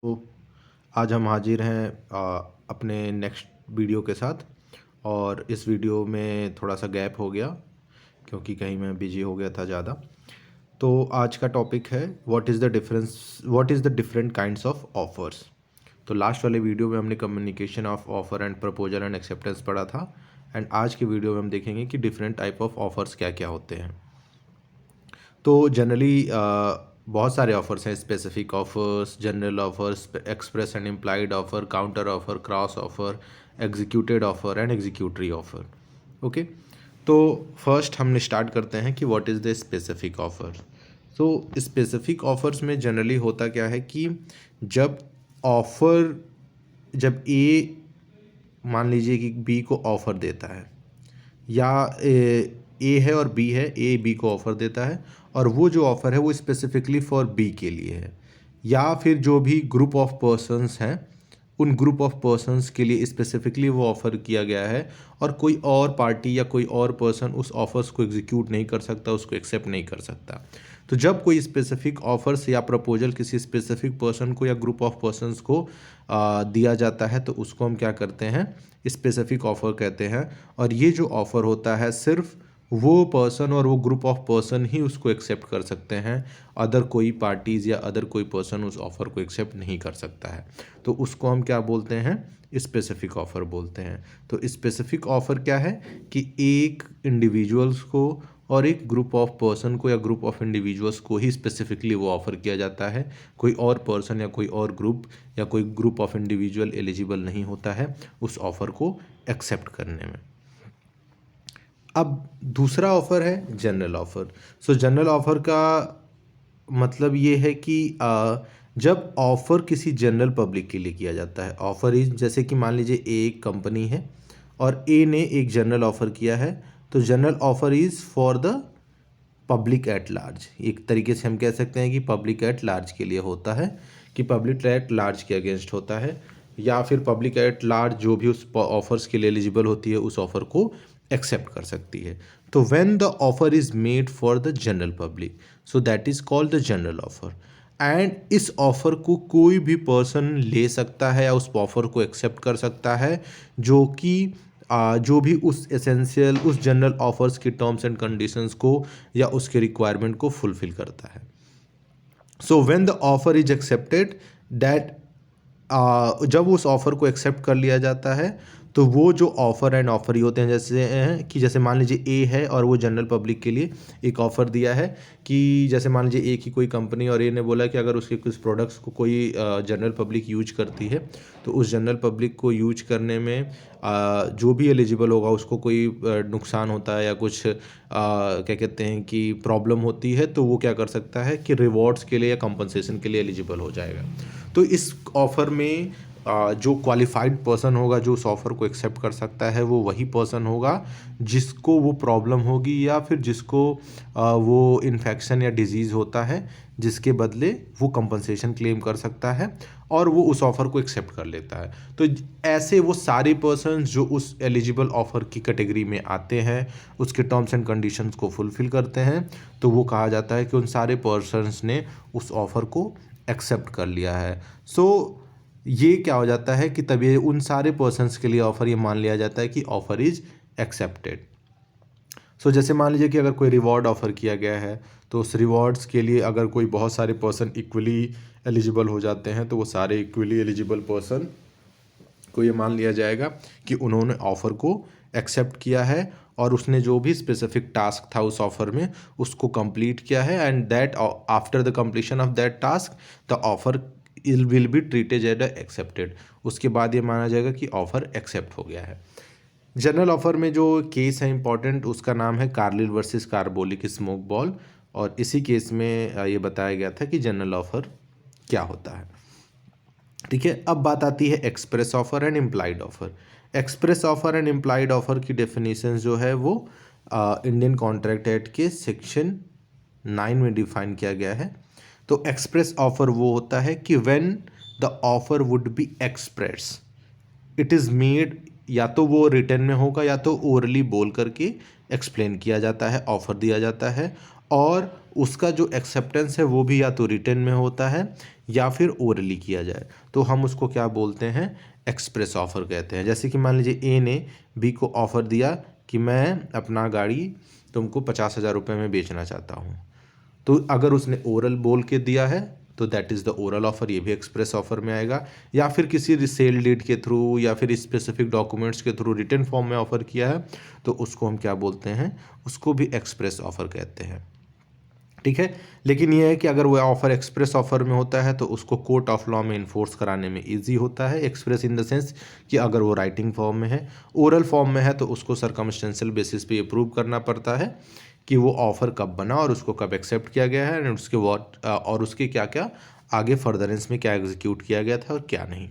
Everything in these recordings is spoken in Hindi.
तो आज हम हाजिर हैं अपने नेक्स्ट वीडियो के साथ। और इस वीडियो में थोड़ा सा गैप हो गया क्योंकि कहीं मैं बिजी हो गया था ज़्यादा। तो आज का टॉपिक है what is the different kinds of offers. तो लास्ट वाले वीडियो में हमने communication of offer and proposal and acceptance पढ़ा था। एंड आज के वीडियो में हम देखेंगे कि डिफरेंट टाइप ऑफ ऑफर्स क्या क्या होते हैं। तो जनरली बहुत सारे ऑफर्स हैं। Specific offers, general offers, express and implied offer, counter offer, cross offer, executed offer and executory offer. Okay, तो फर्स्ट हम स्टार्ट करते हैं कि what is the specific offer. तो स्पेसिफिक ऑफर्स में जनरली होता क्या है कि जब ऑफ़र जब ए मान लीजिए कि बी को ऑफ़र देता है, या ए है और बी है, ए बी को ऑफ़र देता है और वो जो ऑफ़र है वो स्पेसिफिकली फॉर बी के लिए है, या फिर जो भी ग्रुप ऑफ पर्सन्स हैं उन ग्रुप ऑफ पर्सन्स के लिए स्पेसिफिकली वो ऑफ़र किया गया है और कोई और पार्टी या कोई और पर्सन उस ऑफर्स को एग्जीक्यूट नहीं कर सकता, उसको एक्सेप्ट नहीं कर सकता। तो जब कोई स्पेसिफिक ऑफर्स या प्रपोजल किसी स्पेसिफिक पर्सन को या ग्रुप ऑफ पर्सन्स को दिया जाता है तो उसको हम क्या करते हैं, स्पेसिफिक ऑफ़र कहते हैं। और ये जो ऑफ़र होता है सिर्फ वो पर्सन और वो ग्रुप ऑफ पर्सन ही उसको एक्सेप्ट कर सकते हैं, अदर कोई पार्टीज़ या अदर कोई पर्सन उस ऑफ़र को एक्सेप्ट नहीं कर सकता है। तो उसको हम क्या बोलते हैं, स्पेसिफिक ऑफ़र बोलते हैं। तो स्पेसिफिक ऑफ़र क्या है कि एक इंडिविजुअल्स को और एक ग्रुप ऑफ पर्सन को या ग्रुप ऑफ इंडिविजुअल्स को ही स्पेसिफिकली वो ऑफ़र किया जाता है। कोई और पर्सन या कोई और ग्रुप या कोई ग्रुप ऑफ इंडिविजुअल एलिजिबल नहीं होता है उस ऑफ़र को एक्सेप्ट करने में। अब दूसरा ऑफ़र है जनरल ऑफ़र। सो जनरल ऑफ़र का मतलब ये है कि जब ऑफ़र किसी जनरल पब्लिक के लिए किया जाता है। ऑफ़र इज जैसे कि मान लीजिए एक कंपनी है और ए ने एक जनरल ऑफ़र किया है, तो general offer is for the public at large. एक तरीके से हम कह सकते हैं कि पब्लिक एट लार्ज के लिए होता है, कि पब्लिक एट लार्ज के अगेंस्ट होता है, या फिर पब्लिक एट लार्ज जो भी उस ऑफर्स के लिए एलिजिबल होती है उस ऑफ़र को एक्सेप्ट कर सकती है। तो when the offer is made for the general public, so that is called the general offer. And इस ऑफ़र को कोई भी पर्सन ले सकता है या उस ऑफ़र को एक्सेप्ट कर सकता है जो भी उस जनरल ऑफर्स की टर्म्स एंड कंडीशंस को या उसके रिक्वायरमेंट को फुलफिल करता है। So when the offer is accepted, that जब उस ऑफ़र को एक्सेप्ट कर लिया जाता है तो वो जो ऑफ़र एंड ऑफ़र ही होते हैं। जैसे मान लीजिए ए है और वो जनरल पब्लिक के लिए एक ऑफ़र दिया है कि जैसे मान लीजिए ए की कोई कंपनी और ए ने बोला कि अगर उसके कुछ प्रोडक्ट्स को कोई जनरल पब्लिक यूज करती है तो उस जनरल पब्लिक को यूज करने में जो भी एलिजिबल होगा उसको कोई नुकसान होता है या कुछ क्या कहते हैं कि प्रॉब्लम होती है, तो वो क्या कर सकता है कि रिवॉर्ड्स के लिए या कंपनसेशन के लिए एलिजिबल हो जाएगा। तो इस ऑफ़र में जो क्वालिफाइड पर्सन होगा जो उस ऑफ़र को एक्सेप्ट कर सकता है वो वही पर्सन होगा जिसको वो प्रॉब्लम होगी या फिर जिसको वो इन्फेक्शन या डिजीज़ होता है, जिसके बदले वो कंपनसेशन क्लेम कर सकता है और वो उस ऑफ़र को एक्सेप्ट कर लेता है। तो ऐसे वो सारे पर्सन्स जो उस एलिजिबल ऑफ़र की कैटेगरी में आते हैं, उसके टर्म्स एंड कंडीशंस को फुलफ़िल करते हैं, तो वो कहा जाता है कि उन सारे पर्सन्स ने उस ऑफ़र को एक्सेप्ट कर लिया है। सो ये क्या हो जाता है कि तभी उन सारे पर्सन्स के लिए ऑफ़र ये मान लिया जाता है कि ऑफ़र इज़ एक्सेप्टेड। सो जैसे मान लीजिए कि अगर कोई रिवॉर्ड ऑफ़र किया गया है तो उस रिवॉर्ड्स के लिए अगर कोई बहुत सारे पर्सन इक्वली एलिजिबल हो जाते हैं तो वो सारे इक्वली एलिजिबल पर्सन को ये मान लिया जाएगा कि उन्होंने ऑफ़र को एक्सेप्ट किया है और उसने जो भी स्पेसिफिक टास्क था उस ऑफ़र में उसको कंप्लीट किया है, and that after the completion of that task the offer will be treated as accepted. उसके बाद ये माना जाएगा कि ऑफ़र एक्सेप्ट हो गया है। जनरल ऑफ़र में जो केस है इंपॉर्टेंट उसका नाम है Carlill versus carbolic smoke ball, और इसी केस में ये बताया गया था कि जनरल ऑफ़र क्या होता है। ठीक है, अब बात आती है express offer and implied offer. Express offer and implied offer की डेफिनेशन जो है वो इंडियन कॉन्ट्रैक्ट एक्ट के सेक्शन 9 में डिफाइन किया गया है। तो एक्सप्रेस ऑफर वो होता है कि when the offer would be express, it is made, या तो वो रिटर्न में होगा या तो ओरली बोल करके एक्सप्लेन किया जाता है, ऑफर दिया जाता है, और उसका जो एक्सेप्टेंस है वो भी या तो रिटन में होता है या फिर ओरली किया जाए, तो हम उसको क्या बोलते हैं, एक्सप्रेस ऑफर कहते हैं। जैसे कि मान लीजिए ए ने बी को ऑफ़र दिया कि मैं अपना गाड़ी तुमको 50,000 रुपये में बेचना चाहता हूँ, तो अगर उसने ओरल बोल के दिया है तो that is the oral offer, ये भी एक्सप्रेस ऑफ़र में आएगा। या फिर किसी सेल डीड के थ्रू या फिर स्पेसिफिक डॉक्यूमेंट्स के थ्रू रिटन फॉर्म में ऑफ़र किया है तो उसको हम क्या बोलते हैं, उसको भी एक्सप्रेस ऑफ़र कहते हैं। ठीक है, लेकिन यह है कि अगर वह ऑफ़र एक्सप्रेस ऑफ़र में होता है तो उसको कोर्ट ऑफ लॉ में इन्फोर्स कराने में इजी होता है। एक्सप्रेस इन द सेंस कि अगर वो राइटिंग फॉर्म में है, ओरल फॉर्म में है तो उसको सर्कमस्टेंशियल बेसिस पे ये प्रूव करना पड़ता है कि वो ऑफ़र कब बना और उसको कब एक्सेप्ट किया गया है, और उसके क्या क्या आगे फर्दरेंस में क्या एग्जीक्यूट किया गया था और क्या नहीं।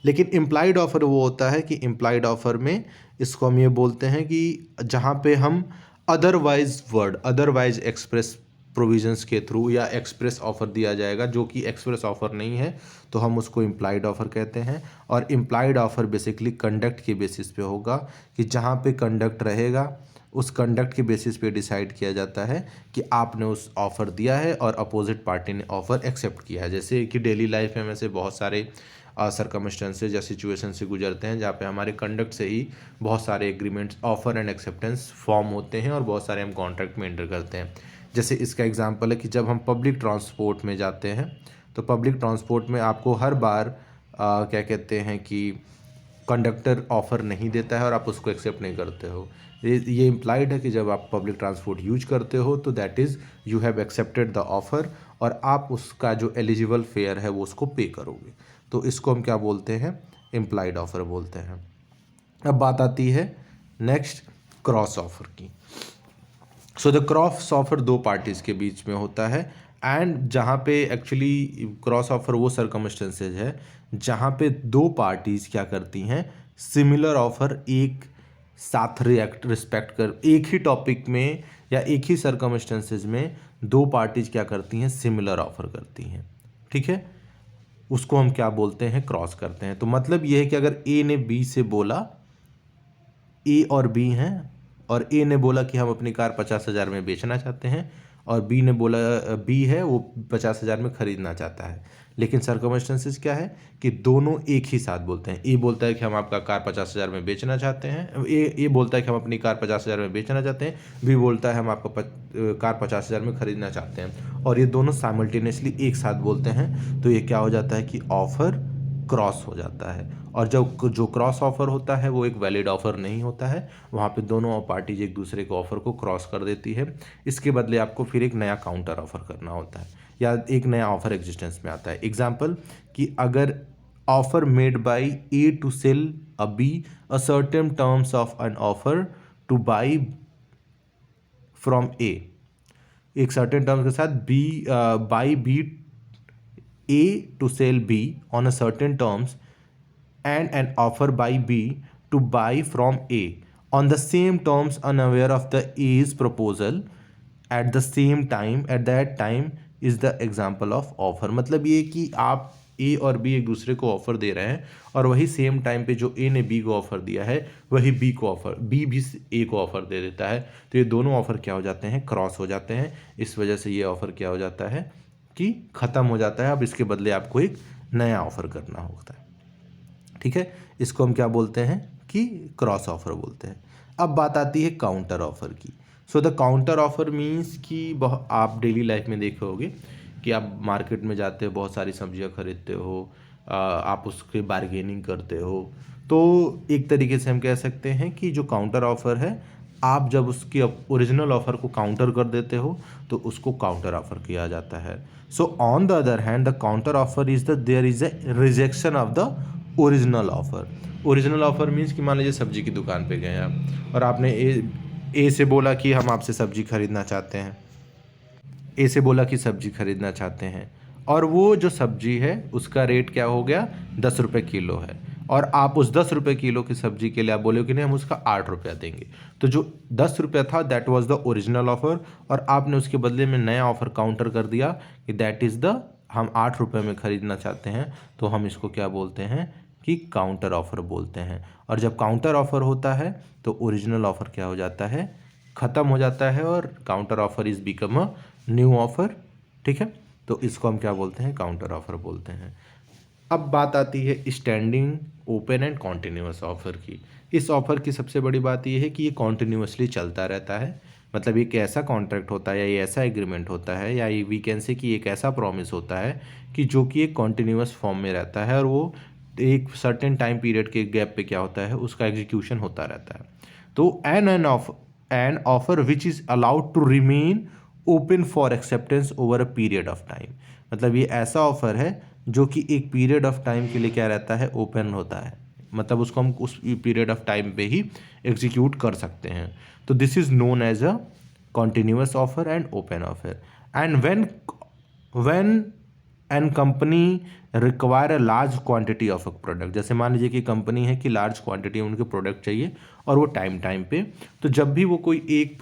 लेकिन इम्प्लाइड ऑफ़र वो होता है कि इम्प्लाइड ऑफ़र में इसको हम ये बोलते हैं कि जहाँ पे हम अदरवाइज एक्सप्रेस प्रोविजंस के थ्रू या एक्सप्रेस ऑफ़र दिया जाएगा, जो कि एक्सप्रेस ऑफ़र नहीं है तो हम उसको इम्प्लाइड ऑफ़र कहते हैं। और इम्प्लाइड ऑफ़र बेसिकली कंडक्ट के बेसिस पे होगा कि जहाँ पे कंडक्ट रहेगा उस कंडक्ट के बेसिस पे डिसाइड किया जाता है कि आपने उस ऑफ़र दिया है और अपोजिट पार्टी ने ऑफ़र एक्सेप्ट किया है। जैसे कि डेली लाइफ में से बहुत सारे सरकमस्टेंसेज या सिचुएशन से गुजरते हैं जहाँ पे हमारे कंडक्ट से ही बहुत सारे agreements, offer and acceptance form होते हैं और बहुत सारे हम कॉन्ट्रैक्ट में एंटर करते हैं। जैसे इसका एग्जांपल है कि जब हम पब्लिक ट्रांसपोर्ट में जाते हैं तो पब्लिक ट्रांसपोर्ट में आपको हर बार क्या कहते हैं कि कंडक्टर ऑफ़र नहीं देता है और आप उसको एक्सेप्ट नहीं करते हो। ये इम्प्लाइड है कि जब आप पब्लिक ट्रांसपोर्ट यूज करते हो तो that is you have accepted the offer और आप उसका जो एलिजिबल फेयर है वो उसको पे करोगे, तो इसको हम क्या बोलते हैं, इम्प्लाइड ऑफ़र बोलते हैं। अब बात आती है नेक्स्ट क्रॉस ऑफ़र की। सो द क्रॉस ऑफ़र दो पार्टीज़ के बीच में होता है एंड जहाँ पे एक्चुअली क्रॉस ऑफ़र वो सर्कमस्टेंसेज है जहाँ पे दो पार्टीज़ क्या करती हैं, सिमिलर ऑफ़र एक साथ रिस्पेक्ट कर, एक ही टॉपिक में या एक ही सर्कमस्टेंसेज में दो पार्टीज़ क्या करती हैं, सिमिलर ऑफ़र करती हैं। ठीक है, उसको हम क्या बोलते हैं, क्रॉस करते हैं। तो मतलब ये है कि अगर ए ने बी से बोला, ए और बी हैं और ए ने बोला कि हम अपनी कार 50,000 में बेचना चाहते हैं और बी ने बोला, बी है वो 50,000 में ख़रीदना चाहता है, लेकिन सर्कमस्टेंसेस क्या है कि दोनों एक ही साथ बोलते हैं। ए बोलता है कि हम आपका कार 50,000 में बेचना चाहते हैं, ए बोलता है कि हम अपनी कार 50,000 में बेचना चाहते हैं, बी बोलता है हम आपका कार 50,000 में ख़रीदना चाहते हैं, और ये दोनों साइमल्टेनियसली एक साथ बोलते हैं, तो ये क्या हो जाता है कि ऑफ़र क्रॉस हो जाता है। और जब जो क्रॉस ऑफ़र होता है वो एक वैलिड ऑफ़र नहीं होता है, वहाँ पे दोनों पार्टीज एक दूसरे के ऑफ़र को क्रॉस कर देती है। इसके बदले आपको फिर एक नया काउंटर ऑफ़र करना होता है या एक नया ऑफ़र एग्जिस्टेंस में आता है। एग्जाम्पल कि अगर offer made by A to sell a B a certain terms of an offer to buy from A, एक सर्टेन टर्म्स के साथ B by B A to sell B on a certain terms and an offer by B to buy from A on the same terms unaware of the A's proposal at the same time at that time is the example of offer। मतलब ये कि आप A और B एक दूसरे को ऑफ़र दे रहे हैं और वही सेम टाइम पे जो A ने B को ऑफ़र दिया है वही B भी A को ऑफ़र दे देता है, तो ये दोनों ऑफ़र क्या हो जाते हैं, क्रॉस हो जाते हैं। इस वजह से ये ऑफ़र क्या हो जाता है कि ख़त्म हो जाता है। अब इसके बदले आपको एक नया ऑफ़र करना होता है। ठीक है, इसको हम क्या बोलते हैं कि क्रॉस ऑफ़र बोलते हैं। अब बात आती है काउंटर ऑफ़र की। So the counter offer means कि आप डेली लाइफ में देखे होगे कि आप मार्केट में जाते हो, बहुत सारी सब्जियां खरीदते हो, आप उसके बार्गेनिंग करते हो, तो एक तरीके से हम कह सकते हैं कि जो काउंटर ऑफ़र है, आप जब उसकी ओरिजिनल ऑफ़र को काउंटर कर देते हो तो उसको काउंटर ऑफ़र किया जाता है। So on the other hand the counter offer is there is a rejection of the original offer. Original offer means कि मान लीजिए सब्जी की दुकान पे गए आप और आपने ए से बोला कि हम आपसे सब्जी खरीदना चाहते हैं, ए से बोला कि सब्जी खरीदना चाहते हैं और वो जो सब्जी है उसका रेट क्या हो गया, 10 रुपये किलो है, और आप उस 10 रुपये किलो की सब्जी के लिए आप बोले कि नहीं हम उसका 8 रुपया देंगे। तो जो 10 रुपया था that was the original offer और आपने उसके बदले में नया ऑफ़र काउंटर कर दिया कि दैट इज़ द, हम 8 रुपये में ख़रीदना चाहते हैं, तो हम इसको क्या बोलते हैं कि काउंटर ऑफ़र बोलते हैं। और जब काउंटर ऑफ़र होता है तो ओरिजिनल ऑफ़र क्या हो जाता है, ख़त्म हो जाता है और counter offer is become a new offer, ठीक है। तो इसको हम क्या बोलते हैं, काउंटर ऑफर बोलते हैं। अब बात आती है standing, open and continuous offer की। इस ऑफर की सबसे बड़ी बात यह है कि ये कॉन्टिन्यूसली चलता रहता है, मतलब एक ऐसा कॉन्ट्रैक्ट होता है या ये ऐसा एग्रीमेंट होता है या ये वी कैन से कि एक ऐसा प्रॉमिस होता है कि जो कि एक कॉन्टिन्यूस फॉर्म में रहता है और वो एक सर्टेन टाइम पीरियड के गैप पे क्या होता है, उसका एग्जीक्यूशन होता रहता है। तो an offer which is allowed to remain open for acceptance over a period of time, मतलब ये ऐसा ऑफर है जो कि एक पीरियड ऑफ टाइम के लिए क्या रहता है, ओपन होता है, मतलब उसको हम उस पीरियड ऑफ टाइम पे ही एग्जीक्यूट कर सकते हैं। तो this is known as a continuous offer and open offer. And when an company require a large quantity of a product, जैसे मान लीजिए कि कंपनी है कि लार्ज क्वांटिटी में उनके प्रोडक्ट चाहिए और वो टाइम पे, तो जब भी वो कोई एक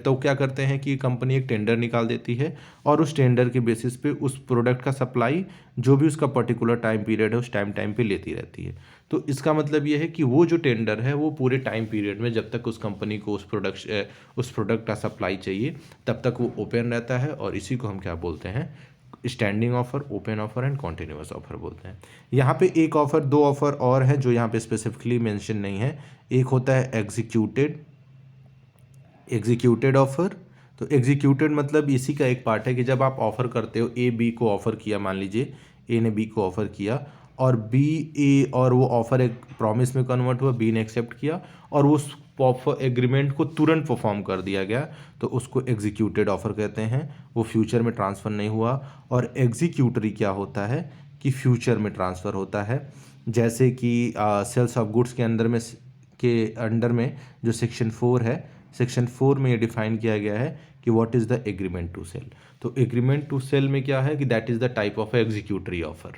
तो क्या करते हैं कि कंपनी एक टेंडर निकाल देती है और उस टेंडर के बेसिस पे उस प्रोडक्ट का सप्लाई जो भी उसका पर्टिकुलर टाइम पीरियड है उस टाइम पे लेती रहती है। तो इसका मतलब ये है कि वो जो टेंडर है वो पूरे टाइम पीरियड में जब तक उस कंपनी को उस प्रोडक्ट का सप्लाई चाहिए तब तक वो ओपन रहता है, और इसी को हम क्या बोलते हैं, standing offer, open offer and continuous offer बोलते हैं। यहाँ पे एक ऑफर, दो ऑफर और हैं जो यहाँ पे स्पेसिफिकली मेंशन नहीं है। एक होता है एग्जीक्यूटेड ऑफर। तो एग्जीक्यूटेड मतलब इसी का एक पार्ट है कि जब आप ऑफर करते हो, ए बी को ऑफर किया, मान लीजिए ए ने बी को ऑफर किया और बी ए, और वो ऑफर एक प्रॉमिस में कन्वर्ट हुआ, बी ने एक्सेप्ट किया और उस एग्रीमेंट को तुरंत परफॉर्म कर दिया गया, तो उसको एग्जीक्यूटेड ऑफर कहते हैं। वो फ्यूचर में ट्रांसफ़र नहीं हुआ। और एग्जीक्यूटरी क्या होता है कि फ्यूचर में ट्रांसफ़र होता है, जैसे कि सेल्स ऑफ गुड्स के अंडर में जो सेक्शन 4 है, सेक्शन 4 में ये डिफाइन किया गया है कि what is the agreement to sell. तो एग्रीमेंट टू सेल में क्या है कि that is the type of executory offer,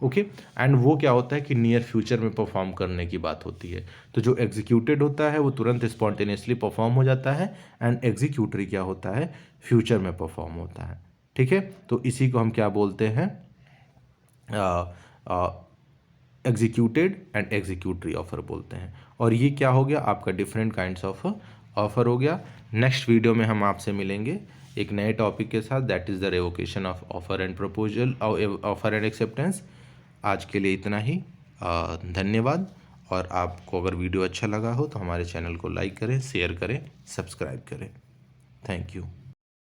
okay. And वो क्या होता है कि नियर फ्यूचर में परफॉर्म करने की बात होती है। तो जो एग्जीक्यूटेड होता है वो तुरंत स्पॉन्टेनियसली परफॉर्म हो जाता है, एंड एग्जीक्यूटरी क्या होता है, फ्यूचर में परफॉर्म होता है, ठीक है। तो इसी को हम क्या बोलते हैं, एग्जीक्यूटेड एंड एग्जीक्यूटरी ऑफर बोलते हैं। और ये क्या हो गया, आपका डिफरेंट काइंड्स ऑफ ऑफर हो गया। नेक्स्ट वीडियो में हम आपसे मिलेंगे एक नए टॉपिक के साथ, that is the revocation of offer and proposal, offer and acceptance. आज के लिए इतना ही, धन्यवाद। और आपको अगर वीडियो अच्छा लगा हो तो हमारे चैनल को लाइक करें, शेयर करें, सब्सक्राइब करें। Thank you.